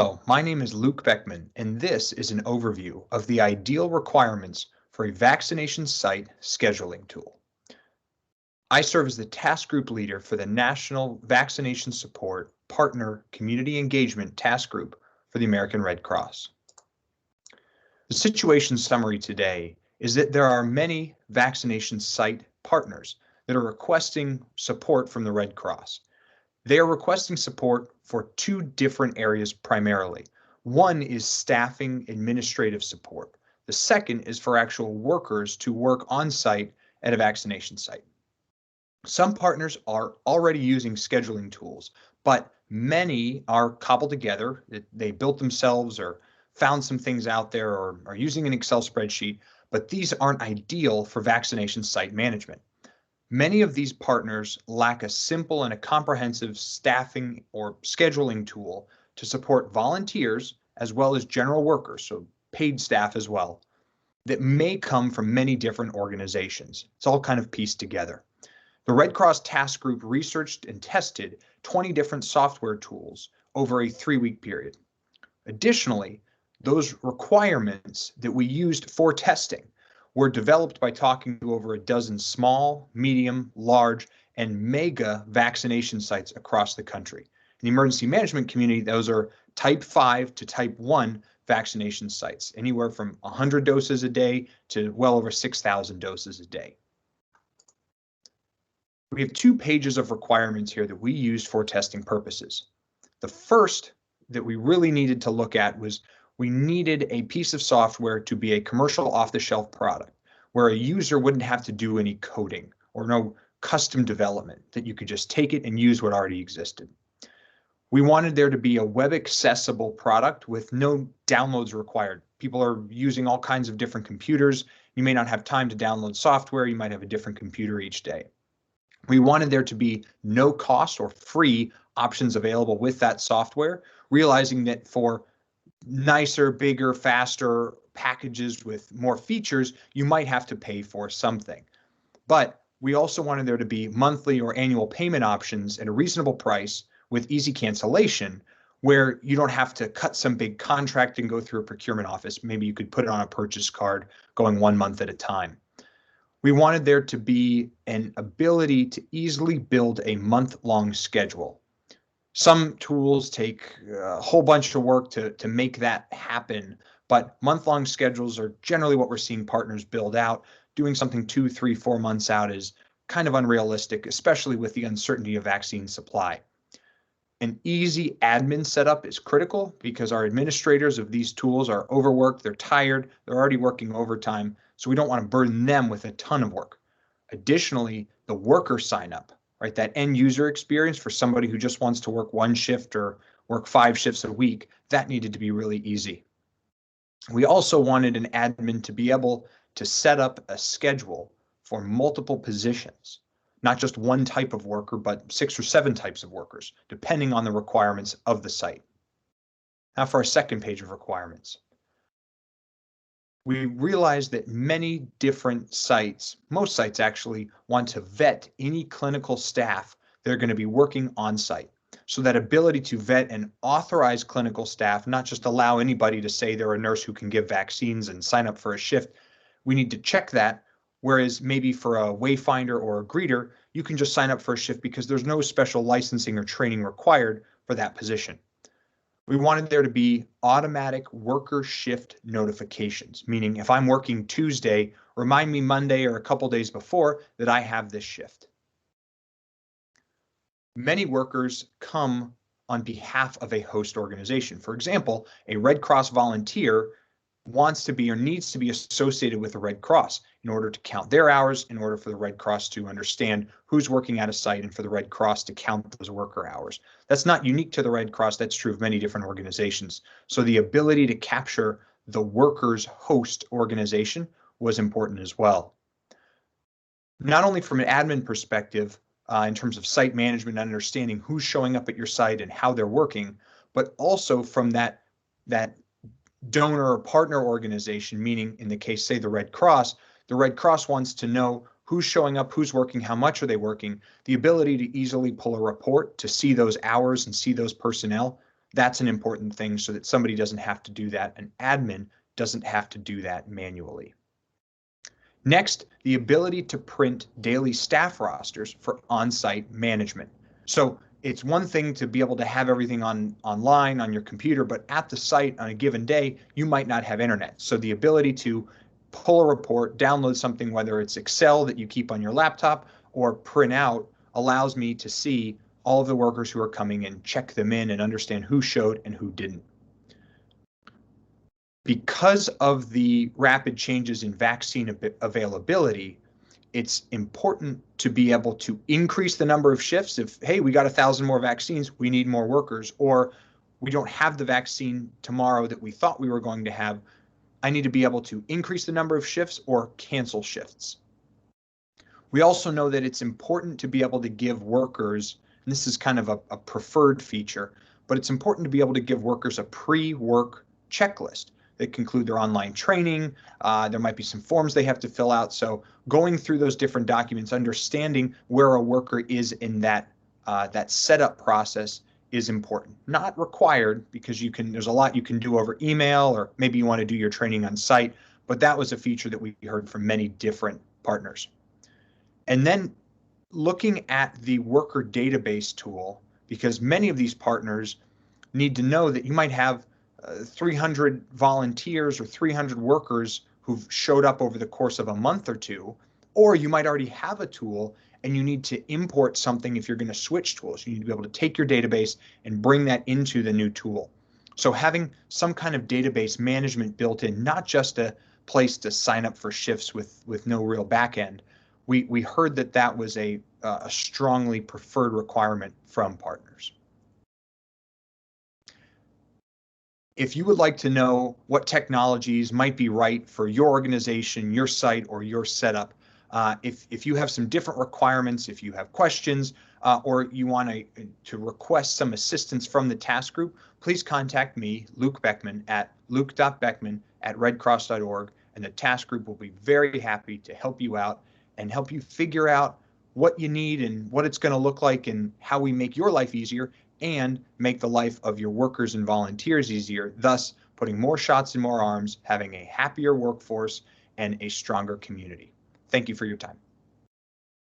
Hello, my name is Luke Beckman, and this is an overview of the ideal requirements for a vaccination site scheduling tool. I serve as the task group leader for the National Vaccination Support Partner Community Engagement Task Group for the American Red Cross. The situation summary today is that there are many vaccination site partners that are requesting support from the Red Cross. They are requesting support for two different areas primarily. One is staffing administrative support. The second is for actual workers to work on site at a vaccination site. Some partners are already using scheduling tools, but many are cobbled together. They built themselves or found some things out there or are using an Excel spreadsheet, but these aren't ideal for vaccination site management. Many of these partners lack a simple and a comprehensive staffing or scheduling tool to support volunteers as well as general workers, so paid staff as well, that may come from many different organizations. It's all kind of pieced together. The Red Cross Task Group researched and tested 20 different software tools over a 3-week period. Additionally, those requirements that we used for testing were developed by talking to over a dozen small, medium, large, and mega vaccination sites across the country. In the emergency management community, those are type 5 to type 1 vaccination sites, anywhere from 100 doses a day to well over 6,000 doses a day. We have 2 pages of requirements here that we used for testing purposes. The first that we really needed to look at was we needed a piece of software to be a commercial off-the-shelf product where a user wouldn't have to do any coding or no custom development, that you could just take it and use what already existed. We wanted there to be a web accessible product with no downloads required. People are using all kinds of different computers. You may not have time to download software. You might have a different computer each day. We wanted there to be no cost or free options available with that software, realizing that for nicer, bigger, faster packages with more features, you might have to pay for something. But we also wanted there to be monthly or annual payment options at a reasonable price with easy cancellation, where you don't have to cut some big contract and go through a procurement office. Maybe you could put it on a purchase card going 1 month at a time. We wanted there to be an ability to easily build a month-long schedule. Some tools take a whole bunch of work to make that happen, but month-long schedules are generally what we're seeing partners build out. Doing something 2, 3, 4 months out is kind of unrealistic, especially with the uncertainty of vaccine supply. An easy admin setup is critical because our administrators of these tools are overworked, they're tired, they're already working overtime, so we don't want to burden them with a ton of work. Additionally, the worker sign up, right? That end user experience for somebody who just wants to work 1 shift or work 5 shifts a week, that needed to be really easy. We also wanted an admin to be able to set up a schedule for multiple positions, not just one type of worker, but 6 or 7 types of workers, depending on the requirements of the site. Now for our second page of requirements. We realized that many different sites, most sites actually, want to vet any clinical staff that are going to be working on site. So that ability to vet and authorize clinical staff, not just allow anybody to say they're a nurse who can give vaccines and sign up for a shift. We need to check that, whereas maybe for a wayfinder or a greeter, you can just sign up for a shift because there's no special licensing or training required for that position. We wanted there to be automatic worker shift notifications, meaning if I'm working Tuesday, remind me Monday or a couple days before that I have this shift. Many workers come on behalf of a host organization. For example, a Red Cross volunteer wants to be or needs to be associated with the Red Cross in order to count their hours, in order for the Red Cross to understand who's working at a site, and for the Red Cross to count those worker hours. That's not unique to the Red Cross. That's true of many different organizations. So the ability to capture the workers' host organization was important as well. Not only from an admin perspective, in terms of site management and understanding who's showing up at your site and how they're working, but also from that donor or partner organization, meaning in the case, say the Red Cross wants to know who's showing up, who's working, how much are they working. The ability to easily pull a report to see those hours and see those personnel, That's an important thing so that somebody doesn't have to do that. An admin doesn't have to do that manually. Next, the ability to print daily staff rosters for on-site management. So it's one thing to be able to have everything online on your computer, but at the site on a given day, you might not have internet. So the ability to pull a report, download something, whether it's Excel that you keep on your laptop or print out, allows me to see all of the workers who are coming in, check them in, and understand who showed and who didn't. Because of the rapid changes in vaccine availability, it's important to be able to increase the number of shifts. If, hey, we got 1,000 more vaccines, we need more workers, or we don't have the vaccine tomorrow that we thought we were going to have, I need to be able to increase the number of shifts or cancel shifts. We also know that it's important to be able to give workers, and this is kind of a preferred feature, but it's important to be able to give workers a pre-work checklist that can include their online training. There might be some forms they have to fill out. So going through those different documents, understanding where a worker is in that setup process is important. Not required, because there's a lot you can do over email, or maybe you want to do your training on site, but that was a feature that we heard from many different partners. And then looking at the worker database tool, because many of these partners need to know that you might have 300 volunteers or 300 workers who've showed up over the course of a month or two, or you might already have a tool and you need to import something if you're going to switch tools. You need to be able to take your database and bring that into the new tool. So having some kind of database management built in, not just a place to sign up for shifts with no real back end. We heard that was a strongly preferred requirement from partners. If you would like to know what technologies might be right for your organization, your site, or your setup, if you have some different requirements, if you have questions, or you want to request some assistance from the task group, please contact me, Luke Beckman, at luke.beckman@redcross.org, and the task group will be very happy to help you out and help you figure out what you need and what it's going to look like and how we make your life easier and make the life of your workers and volunteers easier, thus putting more shots in more arms, having a happier workforce, and a stronger community. Thank you for your time.